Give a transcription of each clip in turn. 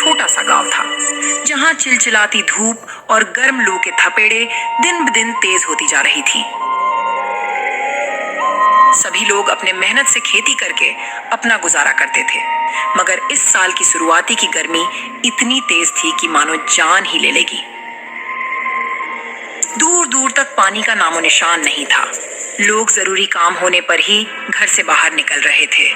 छोटा सा गांव था, जहां चिलचिलाती धूप और गर्म लू के थपेड़े दिन ब दिन तेज होती जा रही थी। सभी लोग अपने मेहनत से खेती करके अपना गुजारा करते थे, मगर इस साल की शुरुआती की गर्मी इतनी तेज थी कि मानो जान ही ले लेगी। दूर दूर तक पानी का नामो निशान नहीं था। लोग जरूरी काम होने पर ही घर से बाहर निकल रहे थे।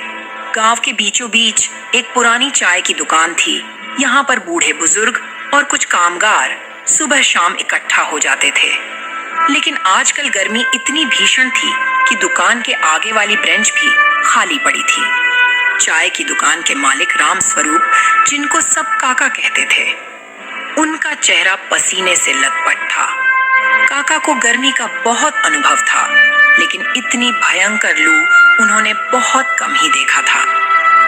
गांव के बीचों बीच एक पुरानी चाय की दुकान थी। यहाँ पर बूढ़े बुजुर्ग और कुछ कामगार सुबह शाम इकट्ठा हो जाते थे। लेकिन आजकल गर्मी इतनी भीषण थी कि दुकान के आगे वाली बेंच भी खाली पड़ी थी। चाय की दुकान के मालिक राम स्वरूप, जिनको सब काका कहते थे, उनका चेहरा पसीने से लथपथ था। काका को गर्मी का बहुत अनुभव था, लेकिन इतनी भयंकर लू उन्होंने बहुत कम ही देखा था।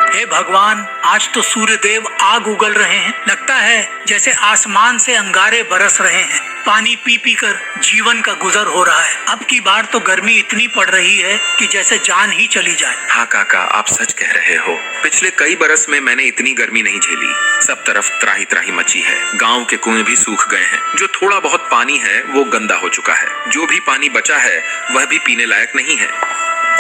हे भगवान, आज तो सूर्य देव आग उगल रहे हैं। लगता है जैसे आसमान से अंगारे बरस रहे हैं। पानी पी पी कर जीवन का गुजर हो रहा है। अब की बार तो गर्मी इतनी पड़ रही है कि जैसे जान ही चली जाए। हाँ काका, आप सच कह रहे हो। पिछले कई बरस में मैंने इतनी गर्मी नहीं झेली। सब तरफ त्राही त्राही मची है। गांव के कुएं भी सूख गए हैं। जो थोड़ा बहुत पानी है वो गंदा हो चुका है। जो भी पानी बचा है वह भी पीने लायक नहीं है।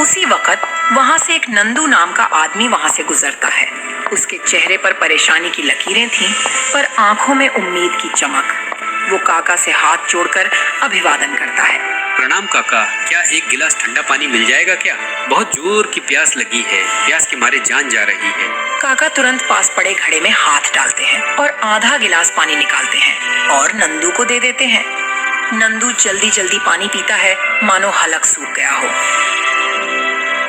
उसी वक्त वहां से एक नंदू नाम का आदमी वहां से गुजरता है। उसके चेहरे पर परेशानी की लकीरें थीं, पर आंखों में उम्मीद की चमक। वो काका से हाथ जोड़कर अभिवादन करता है। प्रणाम काका, क्या एक गिलास ठंडा पानी मिल जाएगा क्या? बहुत जोर की प्यास लगी है। प्यास के मारे जान जा रही है। काका तुरंत पास पड़े घड़े में हाथ डालते हैं और आधा गिलास पानी निकालते हैं और नंदू को दे देते हैं। नंदू जल्दी जल्दी पानी पीता है, मानो हलक सूख गया हो।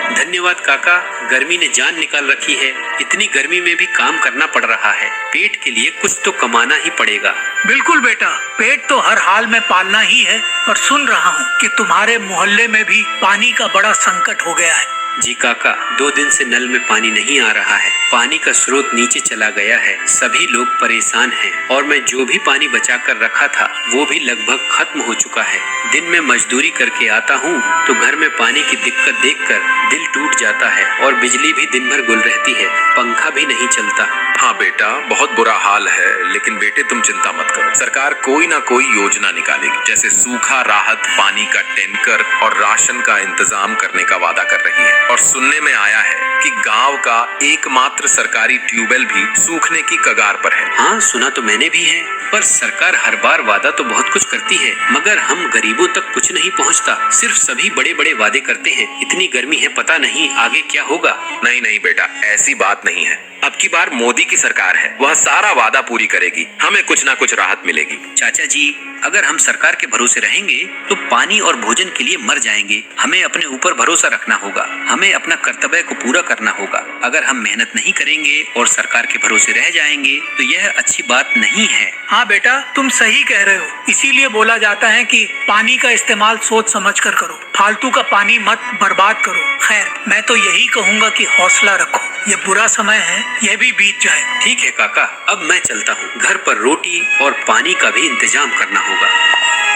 धन्यवाद काका, गर्मी ने जान निकाल रखी है। इतनी गर्मी में भी काम करना पड़ रहा है। पेट के लिए कुछ तो कमाना ही पड़ेगा। बिल्कुल बेटा, पेट तो हर हाल में पालना ही है। पर सुन रहा हूँ कि तुम्हारे मोहल्ले में भी पानी का बड़ा संकट हो गया है। जी काका, 2 दिन से नल में पानी नहीं आ रहा है। पानी का स्रोत नीचे चला गया है। सभी लोग परेशान हैं और मैं जो भी पानी बचा कर रखा था वो भी लगभग खत्म हो चुका है। दिन में मजदूरी करके आता हूँ तो घर में पानी की दिक्कत देखकर दिल टूट जाता है और बिजली भी दिन भर गुल रहती है। पंखा भी नहीं चलता। हाँ बेटा, बहुत बुरा हाल है, लेकिन बेटे तुम चिंता मत करो। सरकार कोई ना कोई योजना निकालेगी। जैसे सूखा राहत, पानी का टैंकर और राशन का इंतजाम करने का वादा कर रही है। और सुनने में आया है कि गांव का एकमात्र सरकारी ट्यूबवेल भी सूखने की कगार पर है। हाँ, सुना तो मैंने भी है। पर सरकार हर बार वादा तो बहुत कुछ करती है, मगर हम गरीबों तक कुछ नहीं पहुंचता। सिर्फ सभी बड़े बड़े वादे करते हैं। इतनी गर्मी है, पता नहीं आगे क्या होगा। नहीं नहीं बेटा, ऐसी बात नहीं है। अब की बार मोदी की सरकार है, वह सारा वादा पूरी करेगी। हमें कुछ ना कुछ राहत मिलेगी। चाचा जी, अगर हम सरकार के भरोसे रहेंगे तो पानी और भोजन के लिए मर जाएंगे। हमें अपने ऊपर भरोसा रखना होगा। हमें अपना कर्तव्य को पूरा करना होगा। अगर हम मेहनत नहीं करेंगे और सरकार के भरोसे रह जाएंगे तो यह अच्छी बात नहीं है। हाँ बेटा, तुम सही कह रहे हो। इसीलिए बोला जाता है कि पानी का इस्तेमाल सोच समझ कर करो। फालतू का पानी मत बर्बाद करो। खैर, मैं तो यही कहूँगा कि हौसला रखो। ये बुरा समय है, यह भी बीत जाए। ठीक है काका, अब मैं चलता हूँ। घर पर रोटी और पानी का भी इंतजाम करना होगा।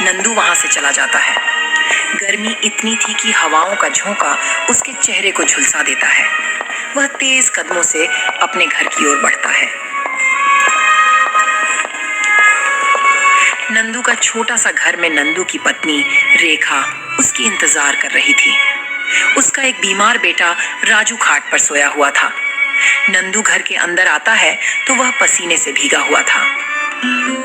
नंदू वहां से चला जाता है। गर्मी इतनी थी कि हवाओं का झोंका उसके चेहरे को झुलसा देता है। वह तेज कदमों से अपने घर की ओर बढ़ता है। नंदू का छोटा सा घर में नंदू की पत्नी रेखा उसकी इंतजार कर रही थी। उसका एक बीमार बेटा राजू खाट पर सोया हुआ था। नंदू घर के अंदर आता है तो वह पसीने से भीगा हुआ था।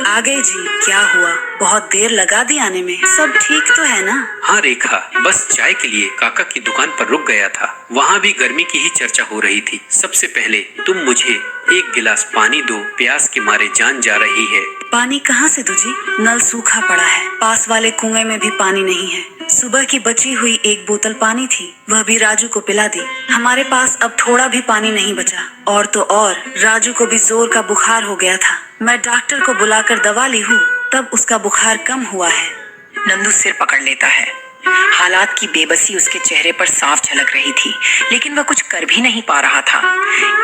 आ गए जी, क्या हुआ? बहुत देर लगा दी आने में। सब ठीक तो है ना? हाँ रेखा, बस चाय के लिए काका की दुकान पर रुक गया था। वहाँ भी गर्मी की ही चर्चा हो रही थी। सबसे पहले तुम मुझे एक गिलास पानी दो, प्यास के मारे जान जा रही है। पानी कहाँ से दूँ जी? नल सूखा पड़ा है। पास वाले कुएं में भी पानी नहीं है। सुबह की बची हुई एक बोतल पानी थी, वह भी राजू को पिला दी। हमारे पास अब थोड़ा भी पानी नहीं बचा। और तो और राजू को भी जोर का बुखार हो गया था। मैं डॉक्टर को बुलाकर दवा ली हूँ, तब उसका बुखार कम हुआ है। नंदू सिर पकड़ लेता है। हालात की बेबसी उसके चेहरे पर साफ झलक रही थी, लेकिन वह कुछ कर भी नहीं पा रहा था।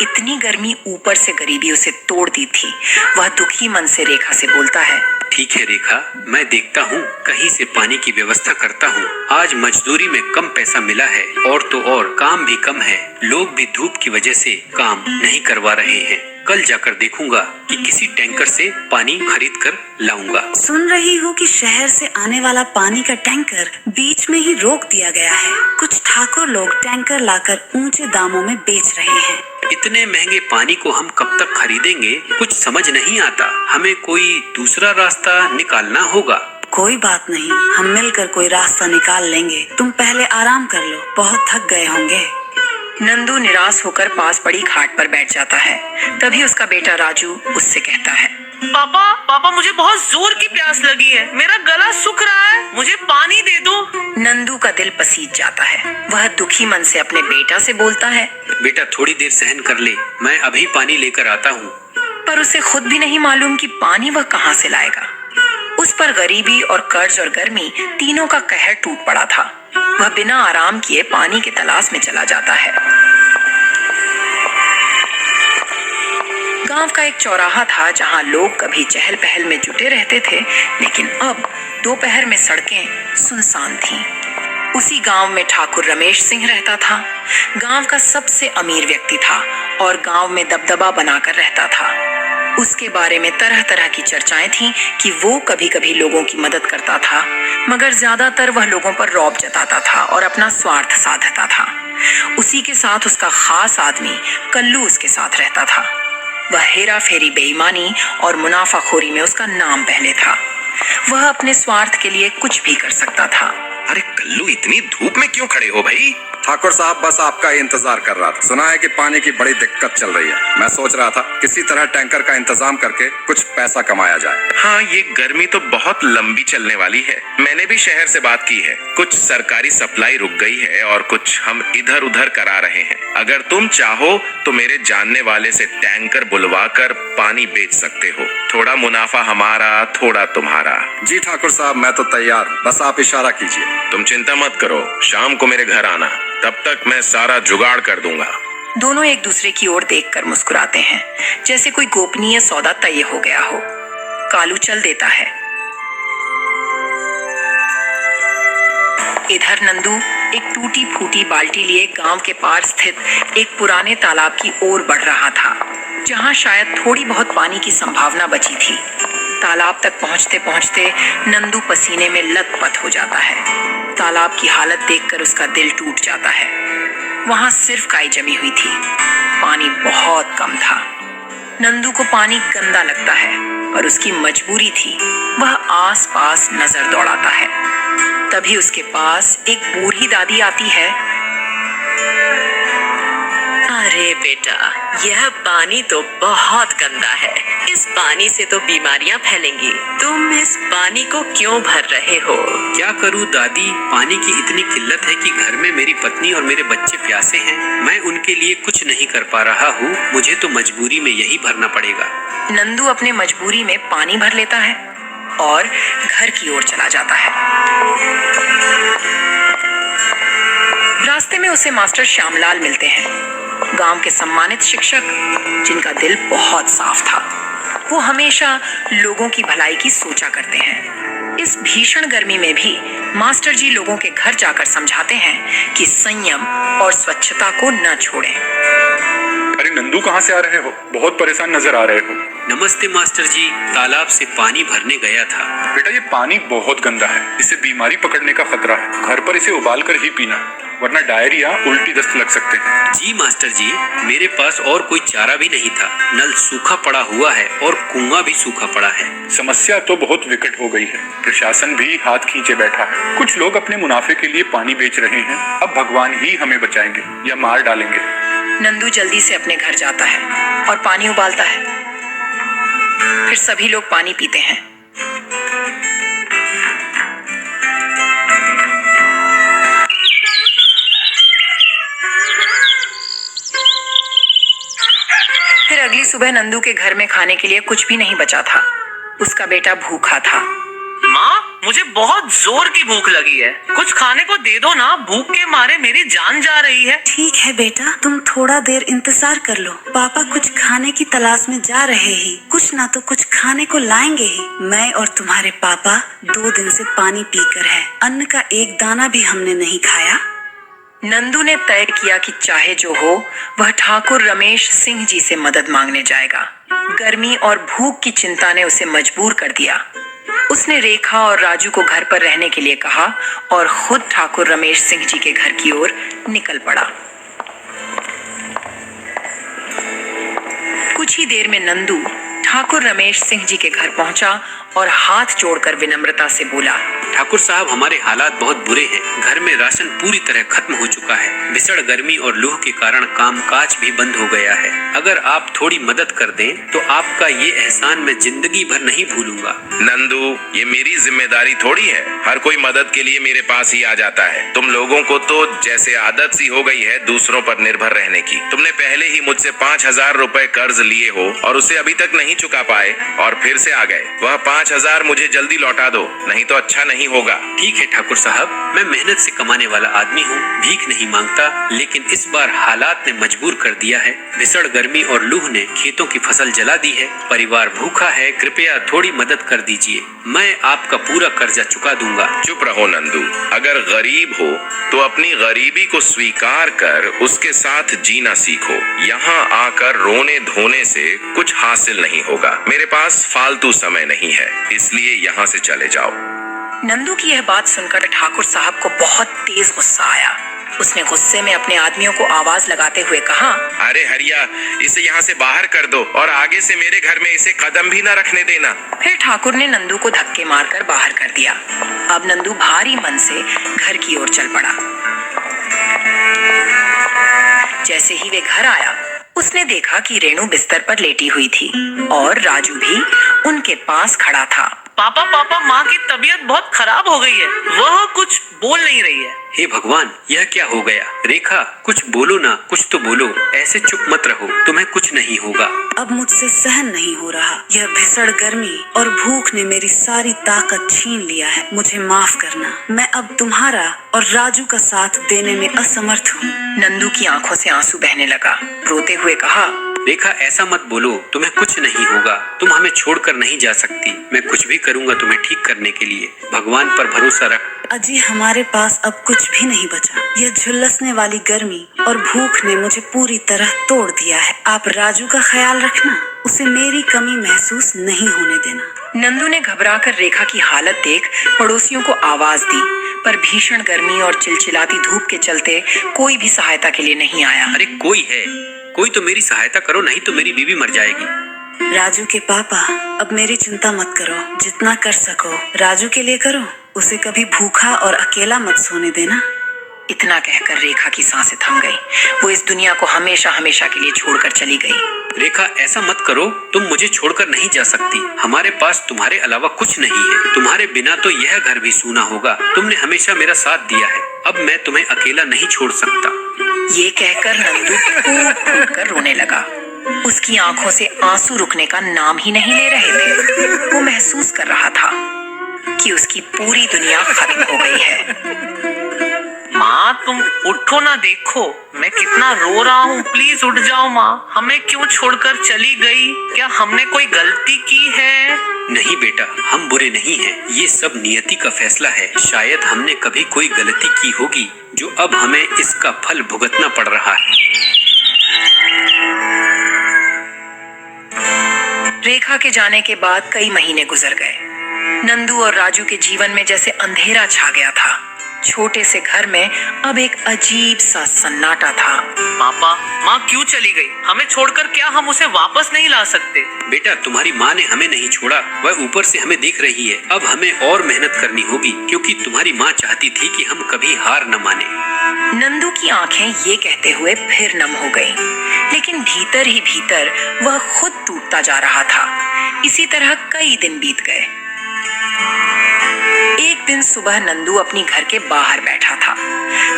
इतनी गर्मी, ऊपर से गरीबी उसे तोड़ दी थी। वह दुखी मन से रेखा से बोलता है, ठीक है रेखा, मैं देखता हूँ, कहीं से पानी की व्यवस्था करता हूँ। आज मजदूरी में कम पैसा मिला है और तो और काम भी कम है। लोग भी धूप की वजह से काम नहीं करवा रहे हैं। कल जाकर देखूंगा कि किसी टैंकर से पानी खरीद कर लाऊंगा। सुन रही हूँ कि शहर से आने वाला पानी का टैंकर बीच में ही रोक दिया गया है। कुछ ठाकुर लोग टैंकर लाकर ऊंचे दामों में बेच रहे हैं। इतने महंगे पानी को हम कब तक खरीदेंगे, कुछ समझ नहीं आता। हमें कोई दूसरा रास्ता निकालना होगा। कोई बात नहीं, हम मिलकर कोई रास्ता निकाल लेंगे। तुम पहले आराम कर लो, बहुत थक गए होंगे। नंदू निराश होकर पास पड़ी खाट पर बैठ जाता है। तभी उसका बेटा राजू उससे कहता है, पापा पापा मुझे बहुत जोर की प्यास लगी है, मेरा गला सूख रहा है, मुझे पानी दे दो। नंदू का दिल पसीज जाता है। वह दुखी मन से अपने बेटा से बोलता है, बेटा थोड़ी देर सहन कर ले, मैं अभी पानी लेकर आता हूँ। पर उसे खुद भी नहीं मालूम कि पानी वह कहाँ से लाएगा। उस पर गरीबी और कर्ज और गर्मी तीनों का कहर टूट पड़ा था। वह बिना आराम किए पानी की तलाश में चला जाता है। गांव का एक चौराहा था जहां लोग कभी चहल पहल में जुटे रहते थे, लेकिन अब दोपहर में सड़कें सुनसान थीं। उसी गांव में ठाकुर रमेश सिंह रहता था। गांव का सबसे अमीर व्यक्ति था और गांव में दबदबा बनाकर रहता था। उसके बारे में तरह तरह की चर्चाएं थीं कि वो कभी कभी लोगों की मदद करता था, मगर ज्यादातर वह लोगों पर रौब जताता था और अपना स्वार्थ साधता था। उसी के साथ उसका खास आदमी कल्लू उसके साथ रहता था। वह हेरा फेरी, बेईमानी और मुनाफाखोरी में उसका नाम पहले था। वह अपने स्वार्थ के लिए कुछ भी कर सकता था। अरे कल्लू, इतनी धूप में क्यों खड़े हो भाई? ठाकुर साहब बस आपका ही इंतजार कर रहा था। सुना है कि पानी की बड़ी दिक्कत चल रही है। मैं सोच रहा था किसी तरह टैंकर का इंतजाम करके कुछ पैसा कमाया जाए। हाँ, ये गर्मी तो बहुत लंबी चलने वाली है। मैंने भी शहर से बात की है। कुछ सरकारी सप्लाई रुक गई है और कुछ हम इधर उधर करा रहे हैं। अगर तुम चाहो तो मेरे जानने वाले से टैंकर बुलवा कर पानी बेच सकते हो। थोड़ा मुनाफा हमारा, थोड़ा तुम्हारा। जी ठाकुर साहब, मैं तो तैयार हूँ, बस आप इशारा कीजिए। तुम चिंता मत करो, शाम को मेरे घर आना, तब तक मैं सारा जुगाड़ कर दूंगा। दोनों एक दूसरे की ओर देखकर मुस्कुराते हैं, जैसे कोई गोपनीय सौदा तय हो गया हो। कालू चल देता है। इधर नंदू एक टूटी फूटी बाल्टी लिए गांव के पार स्थित एक पुराने तालाब की ओर बढ़ रहा था, जहां शायद थोड़ी बहुत पानी की संभावना बची थी। तालाब तक पहुंचते पहुंचते नंदू पसीने में लथपथ हो जाता है। तालाब की हालत देखकर उसका दिल टूट जाता है। वहां सिर्फ काई जमी हुई थी, पानी बहुत कम था। नंदू को पानी गंदा लगता है, पर उसकी मजबूरी थी। वह आस पास नजर दौड़ाता है। तभी उसके पास एक बूढ़ी दादी आती है। अरे बेटा, यह पानी तो बहुत गंदा है। इस पानी से तो बीमारियां फैलेंगी। तुम इस पानी को क्यों भर रहे हो? क्या करूं दादी, पानी की इतनी किल्लत है कि घर में मेरी पत्नी और मेरे बच्चे प्यासे हैं। मैं उनके लिए कुछ नहीं कर पा रहा हूँ। मुझे तो मजबूरी में यही भरना पड़ेगा। नंदू अपने मजबूरी में पानी भर लेता है और घर की ओर चला जाता है। रास्ते में उसे मास्टर श्यामलाल मिलते हैं, गांव के सम्मानित शिक्षक, जिनका दिल बहुत साफ था। वो हमेशा लोगों की भलाई की सोचा करते हैं। इस भीषण गर्मी में भी मास्टर जी लोगों के घर जाकर समझाते हैं कि संयम और स्वच्छता को न छोड़ें। अरे नंदू, कहाँ से आ रहे हो? बहुत परेशान नजर आ रहे हो। नमस्ते मास्टर जी, तालाब से पानी भरने गया था। बेटा, ये पानी बहुत गंदा है, इससे बीमारी पकड़ने का खतरा है। घर पर इसे उबाल कर ही पीना, वरना डायरिया, उल्टी दस्त लग सकते हैं। जी मास्टर जी, मेरे पास और कोई चारा भी नहीं था। नल सूखा पड़ा हुआ है और कुआं भी सूखा पड़ा है। समस्या तो बहुत विकट हो गई है। प्रशासन भी हाथ खींचे बैठा है। कुछ लोग अपने मुनाफे के लिए पानी बेच रहे हैं। अब भगवान ही हमें बचाएंगे या मार डालेंगे। नंदू जल्दी से अपने घर जाता है और पानी उबालता है। फिर सभी लोग पानी पीते हैं। फिर अगली सुबह नंदू के घर में खाने के लिए कुछ भी नहीं बचा था। उसका बेटा भूखा था। माँ, मुझे बहुत जोर की भूख लगी है, कुछ खाने को दे दो ना। भूख के मारे मेरी जान जा रही है। ठीक है बेटा, तुम थोड़ा देर इंतजार कर लो। पापा कुछ खाने की तलाश में जा रहे ही, कुछ ना तो कुछ खाने को लाएंगे ही। मैं और तुम्हारे पापा 2 दिन से पानी पीकर है। अन्न का एक दाना भी हमने नहीं खाया। नंदू ने तय किया कि चाहे जो हो वह ठाकुर रमेश सिंह जी से मदद मांगने जाएगा। गर्मी और भूख की चिंता ने उसे मजबूर कर दिया। उसने रेखा और राजू को घर पर रहने के लिए कहा और खुद ठाकुर रमेश सिंह जी के घर की ओर निकल पड़ा। कुछ ही देर में नंदू ठाकुर रमेश सिंह जी के घर पहुंचा और हाथ जोड़कर विनम्रता से बोला, ठाकुर साहब, हमारे हालात बहुत बुरे हैं। घर में राशन पूरी तरह खत्म हो चुका है। भीषण गर्मी और लूह के कारण कामकाज भी बंद हो गया है। अगर आप थोड़ी मदद कर दें तो आपका ये एहसान मैं जिंदगी भर नहीं भूलूंगा। नंदू, ये मेरी जिम्मेदारी थोड़ी है। हर कोई मदद के लिए मेरे पास ही आ जाता है। तुम लोगों को तो जैसे आदत सी हो गई है दूसरों पर निर्भर रहने की। तुमने पहले ही मुझसे 5,000 रुपए कर्ज लिए हो और उसे अभी तक नहीं चुका पाए और फिर से आ गए। वह 5,000 मुझे जल्दी लौटा दो, नहीं तो अच्छा नहीं होगा। ठीक है ठाकुर साहब, मैं मेहनत से कमाने वाला आदमी हूँ, भीख नहीं मांगता, लेकिन इस बार हालात ने मजबूर कर दिया है। भीषण गर्मी और लूह ने खेतों की फसल जला दी है। परिवार भूखा है, कृपया थोड़ी मदद कर दीजिए। मैं आपका पूरा कर्जा चुका दूंगा। चुप रहो नंदू, अगर गरीब हो तो अपनी गरीबी को स्वीकार कर उसके साथ जीना सीखो। यहाँ आकर रोने धोने से कुछ हासिल नहीं होगा। मेरे पास फालतू समय नहीं है, इसलिए यहाँ से चले जाओ। नंदू की यह बात सुनकर ठाकुर साहब को बहुत तेज गुस्सा आया। उसने गुस्से में अपने आदमियों को आवाज लगाते हुए कहा, अरे हरिया, इसे यहाँ से बाहर कर दो और आगे से मेरे घर में इसे कदम भी न रखने देना। फिर ठाकुर ने नंदू को धक्के मारकर बाहर कर दिया। अब नंदू भारी मन से घर की ओर चल पड़ा। जैसे ही वे घर आया, उसने देखा कि रेणु बिस्तर पर लेटी हुई थी और राजू भी उनके पास खड़ा था। पापा पापा, माँ की तबीयत बहुत खराब हो गई है। वह कुछ बोल नहीं रही है। हे भगवान, यह क्या हो गया? रेखा, कुछ बोलो ना, कुछ तो बोलो। ऐसे चुप मत रहो, तुम्हें कुछ नहीं होगा। अब मुझसे सहन नहीं हो रहा। यह भीषण गर्मी और भूख ने मेरी सारी ताकत छीन लिया है। मुझे माफ करना। मैं अब तुम्हारा और राजू का साथ देने में असमर्थ हूँ। नंदू की आंखों से आंसू बहने लगा। रोते हुए कहा, रेखा, ऐसा मत बोलो, तुम्हें कुछ नहीं होगा। तुम हमें छोड़कर नहीं जा सकती। मैं कुछ भी करूँगा तुम्हें ठीक करने के लिए। भगवान पर भरोसा रख। अजी, हमारे पास अब कुछ भी नहीं बचा। यह झुलसने वाली गर्मी और भूख ने मुझे पूरी तरह तोड़ दिया है। आप राजू का ख्याल रखना, उसे मेरी कमी महसूस नहीं होने देना। नंदू ने घबराकर रेखा की हालत देख पड़ोसियों को आवाज दी, पर भीषण गर्मी और चिलचिलाती धूप के चलते कोई भी सहायता के लिए नहीं आया। अरे कोई है, कोई तो मेरी सहायता करो, नहीं तो मेरी बीवी मर जाएगी। राजू के पापा, अब मेरी चिंता मत करो। जितना कर सको राजू के लिए करो। उसे कभी भूखा और अकेला मत सोने देना। इतना कहकर रेखा की सांसें थम गई। वो इस दुनिया को हमेशा हमेशा के लिए छोड़कर चली गई। रेखा, ऐसा मत करो। तुम मुझे छोड़कर नहीं जा सकती। हमारे पास तुम्हारे अलावा कुछ नहीं है। तुम्हारे बिना तो यह घर भी सूना होगा। तुमने हमेशा मेरा साथ दिया है। अब मैं तुम्हें अकेला नहीं छोड़ सकता। ये कहकर नंदू फूट फूट कर रोने लगा। उसकी आंखों से आंसू रुकने का नाम ही नहीं ले रहे थे। वो महसूस कर रहा था कि उसकी पूरी दुनिया खत्म हो गई है। माँ, तुम उठो ना, देखो मैं कितना रो रहा हूँ। प्लीज उठ जाओ माँ। हमें क्यों छोड़कर चली गई? क्या हमने कोई गलती की है? नहीं बेटा, हम बुरे नहीं हैं। ये सब नियति का फैसला है। शायद हमने कभी कोई गलती की होगी जो अब हमें इसका फल भुगतना पड़ रहा है। रेखा के जाने के बाद कई महीने गुजर गए। नंदू और राजू के जीवन में जैसे अंधेरा छा गया था। छोटे से घर में अब एक अजीब सा सन्नाटा था। पापा, माँ क्यों चली गई? हमें छोड़कर क्या हम उसे वापस नहीं ला सकते? बेटा, तुम्हारी माँ ने हमें नहीं छोड़ा। वह ऊपर से हमें देख रही है। अब हमें और मेहनत करनी होगी, क्योंकि तुम्हारी माँ चाहती थी कि हम कभी हार न माने। नंदू की आंखें ये कहते हुए फिर नम हो गईं, लेकिन भीतर ही भीतर वह खुद टूटता जा रहा था। इसी तरह कई दिन बीत गए। एक दिन सुबह नंदू अपनी घर के बाहर बैठा था।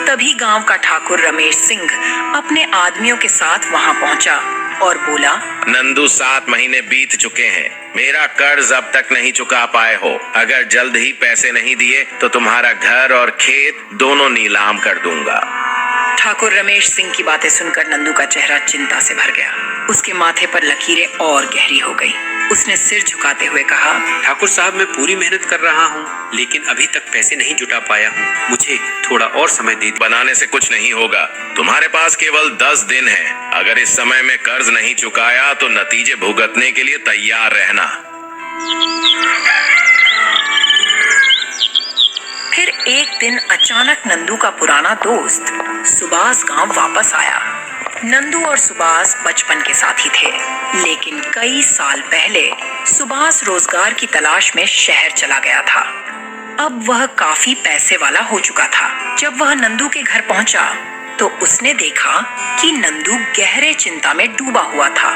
तभी गांव का ठाकुर रमेश सिंह अपने आदमियों के साथ वहां पहुंचा और बोला, नंदू, 7 महीने बीत चुके हैं। मेरा कर्ज अब तक नहीं चुका पाए हो। अगर जल्द ही पैसे नहीं दिए तो तुम्हारा घर और खेत दोनों नीलाम कर दूंगा। ठाकुर रमेश सिंह की बातें सुनकर नंदू का चेहरा चिंता से भर गया। उसके माथे पर लकीरें और गहरी हो गई। उसने सिर झुकाते हुए कहा, ठाकुर साहब, मैं पूरी मेहनत कर रहा हूँ, लेकिन अभी तक पैसे नहीं जुटा पाया हूँ। मुझे थोड़ा और समय दे। बनाने से कुछ नहीं होगा। तुम्हारे पास केवल 10 दिन है। अगर इस समय में कर्ज नहीं चुकाया तो नतीजे भुगतने के लिए तैयार रहना। फिर एक दिन अचानक नंदू का पुराना दोस्त सुभाष गांव वापस आया। नंदू और सुभाष बचपन के साथी थे, लेकिन कई साल पहले सुभाष रोजगार की तलाश में शहर चला गया था। अब वह काफी पैसे वाला हो चुका था। जब वह नंदू के घर पहुंचा तो उसने देखा कि नंदू गहरे चिंता में डूबा हुआ था।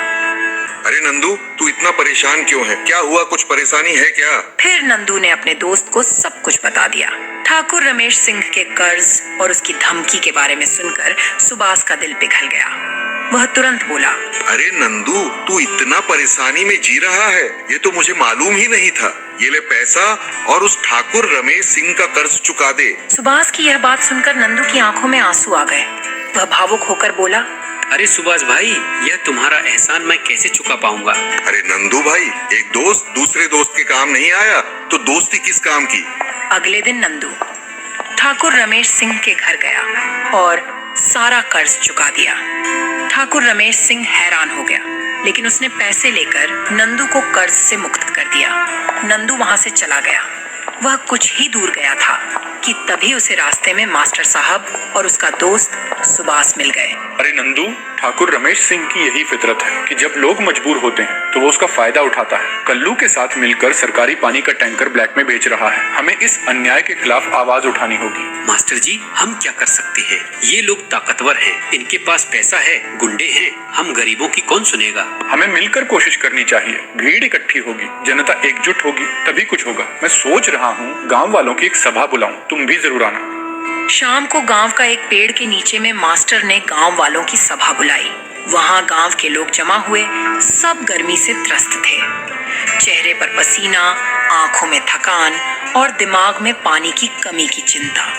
अरे नंदू, तू इतना परेशान क्यों है? क्या हुआ? कुछ परेशानी है क्या? फिर नंदू ने अपने दोस्त को सब कुछ बता दिया। ठाकुर रमेश सिंह के कर्ज और उसकी धमकी के बारे में सुनकर सुभाष का दिल पिघल गया। वह तुरंत बोला, अरे नंदू, तू इतना परेशानी में जी रहा है, ये तो मुझे मालूम ही नहीं था। ये ले पैसा और उस ठाकुर रमेश सिंह का कर्ज चुका दे। सुभाष की यह बात सुनकर नंदू की आंखों में आंसू आ गए। वह भावुक होकर बोला, अरे सुभाष भाई, यह तुम्हारा एहसान मैं कैसे चुका पाऊंगा? अरे नंदू भाई, एक दोस्त दूसरे दोस्त के काम नहीं आया तो दोस्ती किस काम की? अगले दिन नंदू ठाकुर रमेश सिंह के घर गया और सारा कर्ज चुका दिया। ठाकुर रमेश सिंह हैरान हो गया, लेकिन उसने पैसे लेकर नंदू को कर्ज से मुक्त कर दिया। नंदू वहां से चला गया। वह कुछ ही दूर गया था कि तभी उसे रास्ते में मास्टर साहब और उसका दोस्त सुभाष मिल गए। अरे नंदू, ठाकुर रमेश सिंह की यही फितरत है कि जब लोग मजबूर होते हैं तो वो उसका फायदा उठाता है। कल्लू के साथ मिलकर सरकारी पानी का टैंकर ब्लैक में बेच रहा है। हमें इस अन्याय के खिलाफ आवाज उठानी होगी। मास्टर जी, हम क्या कर सकते हैं? ये लोग ताकतवर हैं, इनके पास पैसा है, गुंडे हैं। हम गरीबों की कौन सुनेगा? हमें मिलकर कोशिश करनी चाहिए। भीड़ इकट्ठी होगी, जनता एकजुट होगी, तभी कुछ होगा। मैं सोच रहा हूँ गाँव वालों की एक सभा बुलाऊं, तुम भी जरूर आना। शाम को गांव का एक पेड़ के नीचे में मास्टर ने गांव वालों की सभा बुलाई। वहां गांव के लोग जमा हुए। सब गर्मी से त्रस्त थे। चेहरे पर पसीना, आंखों में थकान और दिमाग में पानी की कमी की चिंता।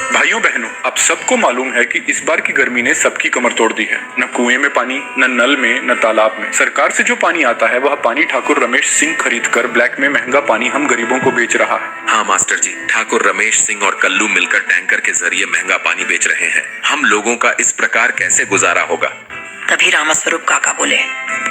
भाइयों बहनों, अब सबको मालूम है कि इस बार की गर्मी ने सबकी कमर तोड़ दी है। न कुएं में पानी, न नल में, न तालाब में। सरकार से जो पानी आता है वह पानी ठाकुर रमेश सिंह खरीद कर ब्लैक में महंगा पानी हम गरीबों को बेच रहा है। हाँ मास्टर जी, ठाकुर रमेश सिंह और कल्लू मिलकर टैंकर के जरिए महंगा पानी बेच रहे हैं। हम लोगों का इस प्रकार कैसे गुजारा होगा? तभी रामस्वरूप काका बोले,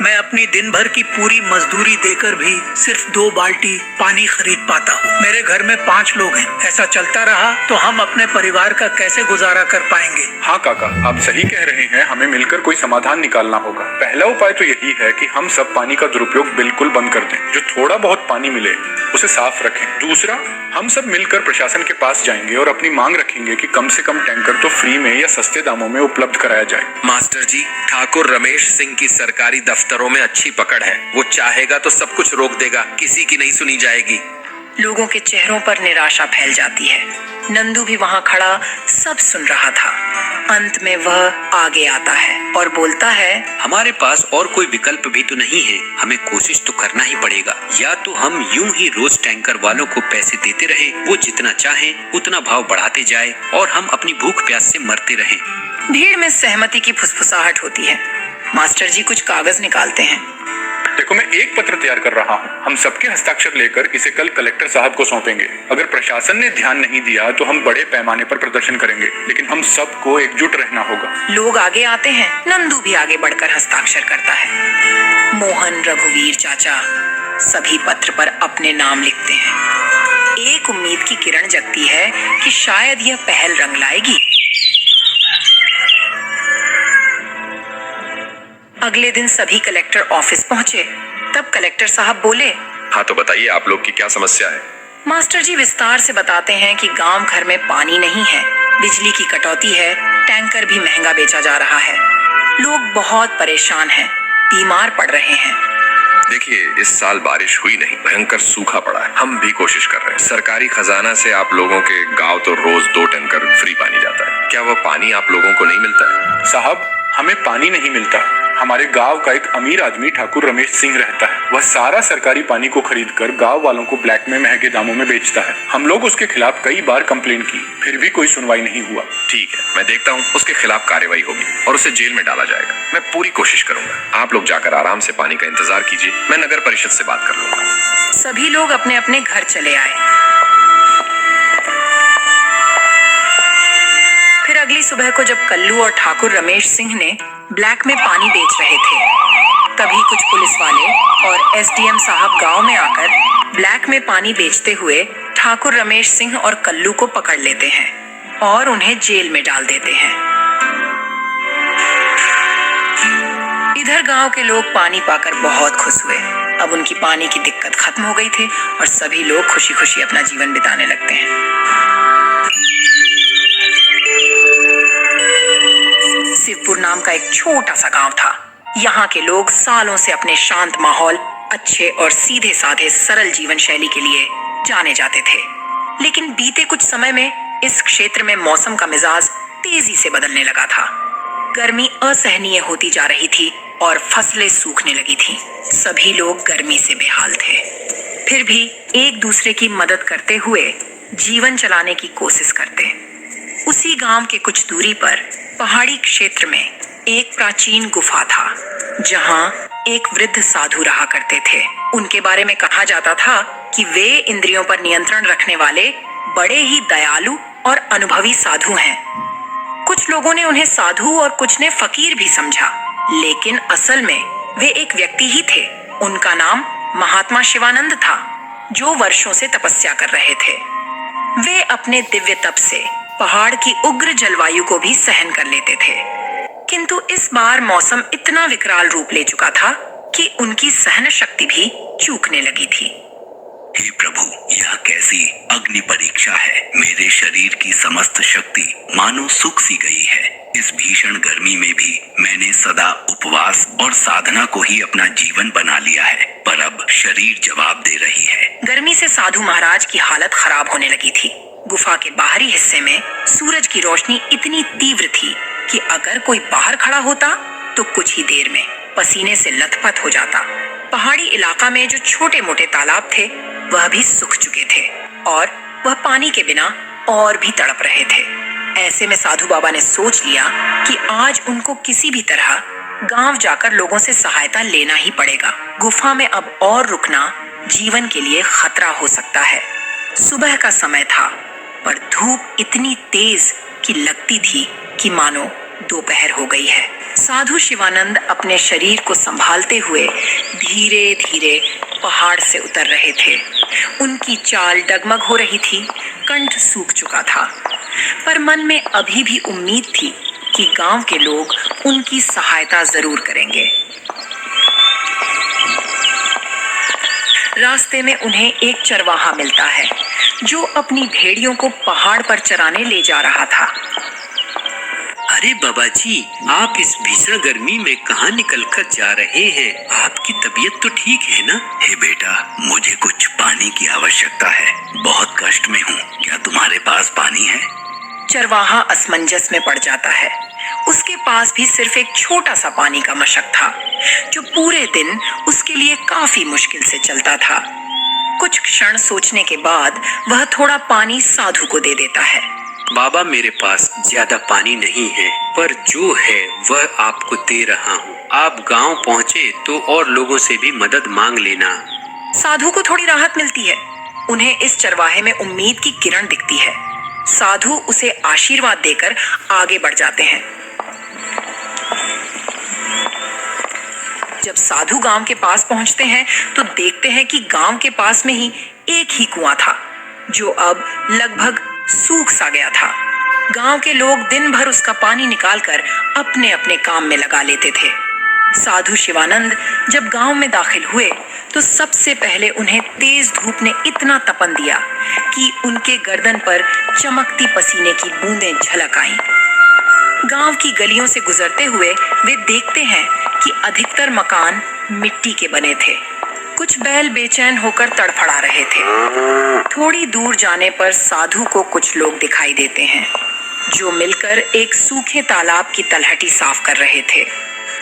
मैं अपनी दिन भर की पूरी मजदूरी देकर भी सिर्फ 2 बाल्टी पानी खरीद पाता हूँ। मेरे घर में 5 लोग हैं। ऐसा चलता रहा तो हम अपने परिवार का कैसे गुजारा कर पाएंगे? हाँ काका, आप सही कह रहे हैं। हमें मिलकर कोई समाधान निकालना होगा। पहला उपाय तो यही है कि हम सब पानी का दुरुपयोग बिल्कुल बंद कर दें। जो थोड़ा बहुत पानी मिले उसे साफ रखें। दूसरा, हम सब मिलकर प्रशासन के पास जाएंगे और अपनी मांग रखेंगे कि कम से कम टैंकर तो फ्री में या सस्ते दामों में उपलब्ध कराया जाए। मास्टर जी, ठाकुर रमेश सिंह की सरकारी दफ्तरों में अच्छी पकड़ है। वो चाहेगा तो सब कुछ रोक देगा, किसी की नहीं सुनी जाएगी। लोगों के चेहरों पर निराशा फैल जाती है। नंदू भी वहां खड़ा सब सुन रहा था। अंत में वह आगे आता है और बोलता है, हमारे पास और कोई विकल्प भी तो नहीं है। हमें कोशिश तो करना ही पड़ेगा। या तो हम यूं ही रोज टैंकर वालों को पैसे देते रहे, वो जितना चाहें उतना भाव बढ़ाते जाए और हम अपनी भूख प्यास से मरते रहें। भीड़ में सहमति की फुसफुसाहट होती है। मास्टर जी कुछ कागज निकालते हैं। देखो, मैं एक पत्र तैयार कर रहा हूँ। हम सबके हस्ताक्षर लेकर इसे कल कलेक्टर साहब को सौंपेंगे। अगर प्रशासन ने ध्यान नहीं दिया तो हम बड़े पैमाने पर प्रदर्शन करेंगे, लेकिन हम सबको एकजुट रहना होगा। लोग आगे आते हैं। नंदू भी आगे बढ़कर हस्ताक्षर करता है। मोहन, रघुवीर चाचा सभी पत्र पर अपने नाम लिखते हैं। एक उम्मीद की किरण जगती है कि शायद यह पहल रंग लाएगी। अगले दिन सभी कलेक्टर ऑफिस पहुंचे। तब कलेक्टर साहब बोले, हाँ तो बताइए, आप लोग की क्या समस्या है? मास्टर जी विस्तार से बताते हैं कि गांव घर में पानी नहीं है, बिजली की कटौती है, टैंकर भी महंगा बेचा जा रहा है। लोग बहुत परेशान हैं, बीमार पड़ रहे हैं। देखिए, इस साल बारिश हुई नहीं, भयंकर सूखा पड़ा है। हम भी कोशिश कर रहे हैं। सरकारी खजाना से आप लोगों के गांव तो रोज 2 टैंकर फ्री पानी जाता है। क्या वह पानी आप लोगों को नहीं मिलता है? साहब, हमें पानी नहीं मिलता, हमारे गांव का एक अमीर आदमी ठाकुर रमेश सिंह रहता है। वह सारा सरकारी पानी को खरीद कर गाँव वालों को ब्लैक में महंगे दामों में बेचता है। हम लोग उसके खिलाफ कई बार कंप्लेन की, फिर भी कोई सुनवाई नहीं हुआ। ठीक है, मैं देखता हूँ उसके खिलाफ कार्रवाई होगी और उसे जेल में डाला जाएगा। मैं पूरी कोशिश करूंगा। आप लोग जाकर आराम से पानी का इंतजार कीजिए, मैं नगर परिषद से बात कर लूंगा। सभी लोग अपने अपने घर चले आए। फिर अगली सुबह को जब कल्लू और ठाकुर रमेश सिंह ने ब्लैक में पानी बेच रहे थे, तभी कुछ पुलिस वाले और एसडीएम साहब गांव में आकर ब्लैक में पानी बेचते हुए ठाकुर रमेश सिंह और कल्लू को पकड़ लेते हैं और उन्हें जेल में डाल देते हैं। इधर गांव के लोग पानी पाकर बहुत खुश हुए। अब उनकी पानी की दिक्कत खत्म हो गई थी और सभी लोग खुशी खुशी अपना जीवन बिताने लगते हैं। शिवपुर नाम का एक छोटा सा गांव था। यहाँ के लोग सालों से अपने शांत माहौल, अच्छे और सीधे साधे सरल जीवन शैली के लिए जाने जाते थे। लेकिन बीते कुछ समय में इस क्षेत्र में मौसम का मिजाज तेजी से बदलने लगा था। गर्मी असहनीय होती जा रही थी और फसलें सूखने लगी थीं। सभी लोग गर्मी से बेहाल थे, फिर भी एक दूसरे की मदद करते हुए जीवन चलाने की कोशिश करते। उसी गांव के कुछ दूरी पर पहाड़ी क्षेत्र में एक प्राचीन गुफा था, जहां एक वृद्ध साधु रहा करते थे। उनके बारे में कहा जाता था कि वे इंद्रियों पर नियंत्रण रखने वाले बड़े ही दयालु और अनुभवी साधु हैं। कुछ लोगों ने उन्हें साधु और कुछ ने फकीर भी समझा, लेकिन असल में वे एक व्यक्ति ही थे। उनका नाम महात्मा शिवानंद था, जो वर्षों से तपस्या कर रहे थे। वे अपने दिव्य तप से पहाड़ की उग्र जलवायु को भी सहन कर लेते थे, किंतु इस बार मौसम इतना विकराल रूप ले चुका था कि उनकी सहन शक्ति भी चूकने लगी थी। हे प्रभु, यह कैसी अग्नि परीक्षा है। मेरे शरीर की समस्त शक्ति मानो सूख सी गई है। इस भीषण गर्मी में भी मैंने सदा उपवास और साधना को ही अपना जीवन बना लिया है, पर अब शरीर जवाब दे रही है। गर्मी से साधु महाराज की हालत खराब होने लगी थी। गुफा के बाहरी हिस्से में सूरज की रोशनी इतनी तीव्र थी कि अगर कोई बाहर खड़ा होता तो कुछ ही देर में पसीने से लथपथ हो जाता। पहाड़ी इलाका में जो छोटे मोटे तालाब थे वह भी सूख चुके थे और वह पानी के बिना और भी तड़प रहे थे। ऐसे में साधु बाबा ने सोच लिया कि आज उनको किसी भी तरह गांव जाकर लोगों से सहायता लेना ही पड़ेगा। गुफा में अब और रुकना जीवन के लिए खतरा हो सकता है। सुबह का समय था, पर धूप इतनी तेज कि लगती थी कि मानो दोपहर हो गई है। साधु शिवानंद अपने शरीर को संभालते हुए धीरे धीरे पहाड़ से उतर रहे थे। उनकी चाल डगमग हो रही थी, कंठ सूख चुका था, पर मन में अभी भी उम्मीद थी कि गांव के लोग उनकी सहायता जरूर करेंगे। रास्ते में उन्हें एक चरवाहा मिलता है, जो अपनी भेड़ियों को पहाड़ पर चराने ले जा रहा था। अरे बाबा जी, आप इस भीषण गर्मी में कहाँ निकल कर जा रहे हैं? आपकी तबीयत तो ठीक है ना? हे बेटा, मुझे कुछ पानी की आवश्यकता है। बहुत कष्ट में हूँ। क्या तुम्हारे पास पानी है? चरवाहा असमंजस में पड़ जाता है। उसके पास भी सिर्फ एक छोटा सा पानी का मशक था, जो पूरे दिन उसके लिए काफी मुश्किल से चलता था। कुछ क्षण सोचने के बाद वह थोड़ा पानी साधु को दे देता है। बाबा, मेरे पास ज्यादा पानी नहीं है, पर जो है वह आपको दे रहा हूँ। आप गांव पहुँचे तो और लोगों से भी मदद मांग लेना। साधु को थोड़ी राहत मिलती है। उन्हें इस चरवाहे में उम्मीद की किरण दिखती है। साधु उसे आशीर्वाद देकर आगे बढ़ जाते हैं। जब साधु गांव के पास पहुंचते हैं तो देखते हैं कि गांव के पास में ही एक ही कुआं था, जो अब लगभग सूख सा गया था। गांव के लोग दिन भर उसका पानी निकालकर अपने अपने काम में लगा लेते थे। साधु शिवानंद जब गांव में दाखिल हुए तो सबसे पहले उन्हें तेज धूप ने इतना तपन दिया कि उनके गर्दन पर चमकती पसीने की बूंदें झलक आईं। गांव की गलियों से गुजरते हुए वे देखते हैं कि अधिकतर मकान मिट्टी के बने थे। कुछ बैल बेचैन होकर तड़फड़ा रहे थे। थोड़ी दूर जाने पर साधु को कुछ लोग दिखाई देते हैं, जो मिलकर एक सूखे तालाब की तलहटी साफ कर रहे थे।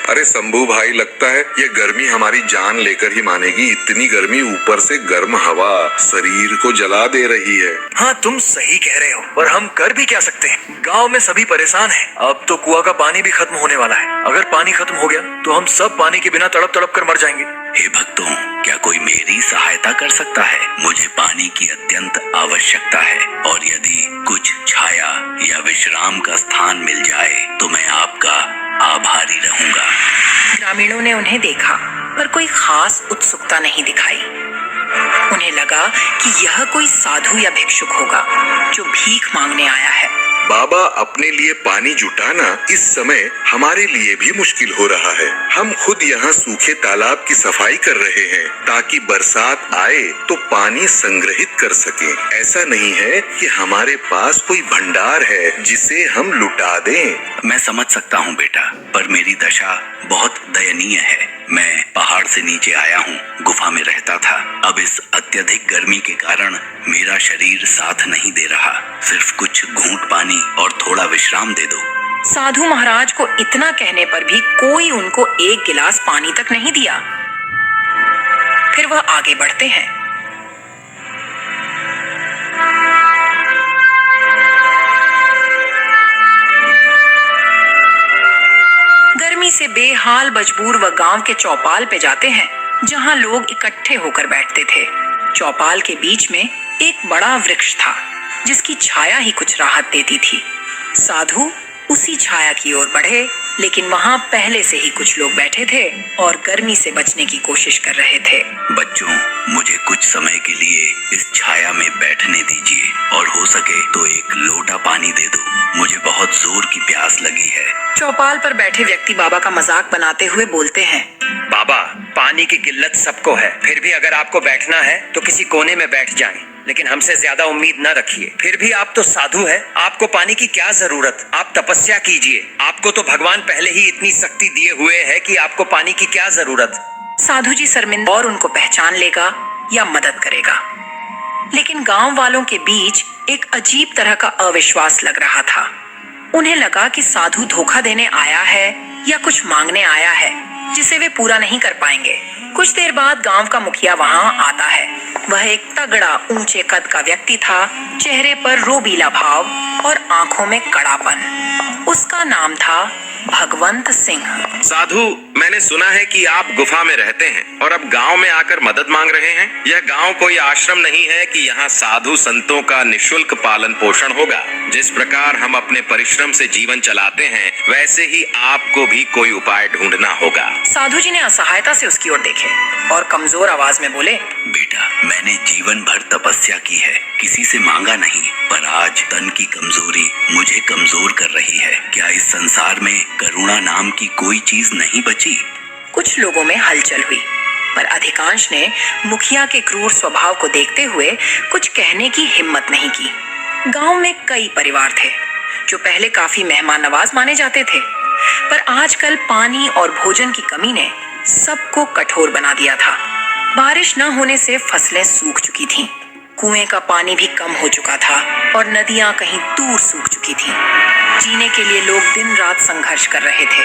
अरे शंभू भाई, लगता है ये गर्मी हमारी जान लेकर ही मानेगी। इतनी गर्मी, ऊपर से गर्म हवा शरीर को जला दे रही है। हाँ, तुम सही कह रहे हो, पर हम कर भी क्या सकते हैं? गांव में सभी परेशान हैं। अब तो कुआं का पानी भी खत्म होने वाला है। अगर पानी खत्म हो गया तो हम सब पानी के बिना तड़प तड़प कर मर जाएंगे। हे भक्तों, क्या कोई मेरी सहायता कर सकता है? मुझे पानी की अत्यंत आवश्यकता है और यदि कुछ छाया या विश्राम का स्थान मिल जाए तो मैं आपका आभारी रहूंगा। ग्रामीणों ने उन्हें देखा पर कोई खास उत्सुकता नहीं दिखाई। उन्हें लगा कि यह कोई साधु या भिक्षुक होगा जो भीख मांगने आया है। बाबा, अपने लिए पानी जुटाना इस समय हमारे लिए भी मुश्किल हो रहा है। हम खुद यहाँ सूखे तालाब की सफाई कर रहे हैं ताकि बरसात आए तो पानी संग्रहित कर सकें। ऐसा नहीं है कि हमारे पास कोई भंडार है जिसे हम लुटा दें। मैं समझ सकता हूँ बेटा, पर मेरी दशा बहुत दयनीय है। मैं पहाड़ से नीचे आया हूँ, गुफा में रहता था। अब इस अत्यधिक गर्मी के कारण मेरा शरीर साथ नहीं दे रहा। सिर्फ कुछ घूंट पानी और थोड़ा विश्राम दे दो। साधु महाराज को इतना कहने पर भी कोई उनको एक गिलास पानी तक नहीं दिया। फिर वह आगे बढ़ते हैं। गर्मी से बेहाल मजबूर वह गांव के चौपाल पे जाते हैं जहां लोग इकट्ठे होकर बैठते थे। चौपाल के बीच में एक बड़ा वृक्ष था जिसकी छाया ही कुछ राहत देती थी। साधु उसी छाया की ओर बढ़े, लेकिन वहां पहले से ही कुछ लोग बैठे थे और गर्मी से बचने की कोशिश कर रहे थे। बच्चों, मुझे कुछ समय के लिए इस छाया में बैठने दीजिए और हो सके तो एक लोटा पानी दे दो। मुझे बहुत जोर की प्यास लगी है। चौपाल पर बैठे व्यक्ति बाबा का मजाक बनाते हुए बोलते हैं, बाबा, पानी की किल्लत सबको है। फिर भी अगर आपको बैठना है तो किसी कोने में बैठ जाएं, लेकिन हमसे ज्यादा उम्मीद न रखिए। फिर भी आप तो साधु हैं, आपको पानी की क्या जरूरत? आप तपस्या कीजिए। आपको तो भगवान पहले ही इतनी शक्ति दिए हुए है कि आपको पानी की क्या जरूरत? साधु जी शर्मिंदा और उनको पहचान लेगा या मदद करेगा। लेकिन गांव वालों के बीच एक अजीब तरह का अविश्वास लग रहा था। उन्हें लगा कि साधु धोखा देने आया है या कुछ मांगने आया है जिसे वे पूरा नहीं कर पाएंगे। कुछ देर बाद गांव का मुखिया वहां आता है। वह एक तगड़ा ऊंचे कद का व्यक्ति था, चेहरे पर रोबीला भाव और आंखों में कड़ापन। उसका नाम था भगवंत सिंह। साधु, मैंने सुना है कि आप गुफा में रहते हैं और अब गांव में आकर मदद मांग रहे हैं। यह गांव कोई आश्रम नहीं है कि यहाँ साधु संतों का निशुल्क पालन पोषण होगा। जिस प्रकार हम अपने परिश्रम से जीवन चलाते हैं, वैसे ही आपको भी कोई उपाय ढूंढना होगा। साधु जी ने असहायता से उसकी ओर देखे और कमजोर आवाज में बोले, बेटा, मैंने जीवन भर तपस्या की है, किसी से मांगा नहीं, पर आज तन की कमजोरी मुझे कमजोर कर रही है। क्या इस संसार में करुणा नाम की कोई चीज नहीं बची? कुछ लोगों में हलचल हुई, पर अधिकांश ने मुखिया के क्रूर स्वभाव को देखते हुए कुछ कहने की हिम्मत नहीं की। गांव में कई परिवार थे जो पहले काफी मेहमान नवाज माने जाते थे, पर आजकल पानी और भोजन की कमी ने सबको कठोर बना दिया था। बारिश न होने से फसलें सूख चुकी थीं, कुएं का पानी भी कम हो चुका था और नदियां कहीं दूर सूख चुकी थीं। जीने के लिए लोग दिन रात संघर्ष कर रहे थे।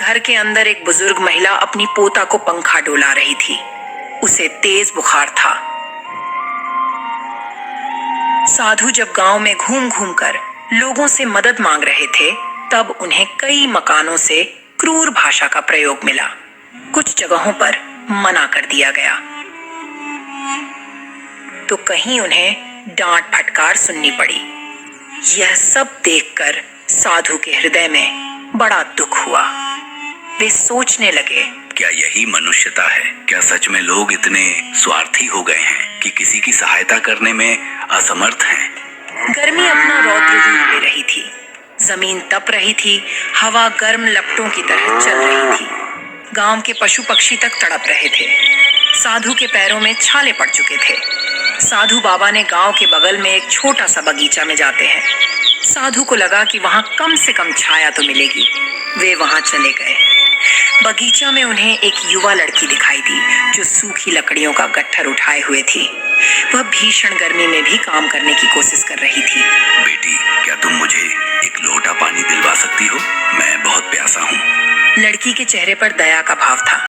घर के अंदर एक बुजुर्ग महिला अपनी पोता को पंखा डोला रही थी। उसे तेज बुखार था। साधु जब गांव में घूम घूम कर लोगों से मदद मांग रहे थे, तब उन्हें कई मकानों से क्रूर भाषा का प्रयोग मिला। कुछ जगहों पर मना कर दिया गया तो कहीं उन्हें डांट फटकार सुननी पड़ी। यह सब देखकर साधु के हृदय में बड़ा दुख हुआ। वे सोचने लगे, क्या यही मनुष्यता है? क्या सच में लोग इतने स्वार्थी हो गए हैं कि किसी की सहायता करने में असमर्थ हैं? गर्मी अपना रौद्र रूप ले रही थी। जमीन तप रही थी, हवा गर्म लपटों की तरह चल रही थी। गांव के पशु पक्षी तक तड़प रहे थे। साधु के पैरों में छाले पड़ चुके थे। साधु बाबा ने गांव के बगल में एक छोटा सा बगीचा में जाते हैं। साधु को लगा कि वहां कम से कम छाया तो मिलेगी। वे वहां चले गए। बगीचा में उन्हें एक युवा लड़की दिखाई दी जो सूखी लकड़ियों का गट्ठर उठाए हुए थी। वह भीषण गर्मी में भी काम करने की कोशिश कर रही थी। बेटी, क्या तुम मुझे एक लोटा पानी दिलवा सकती हो? मैं बहुत प्यासा हूँ। लड़की के चेहरे पर दया का भाव था।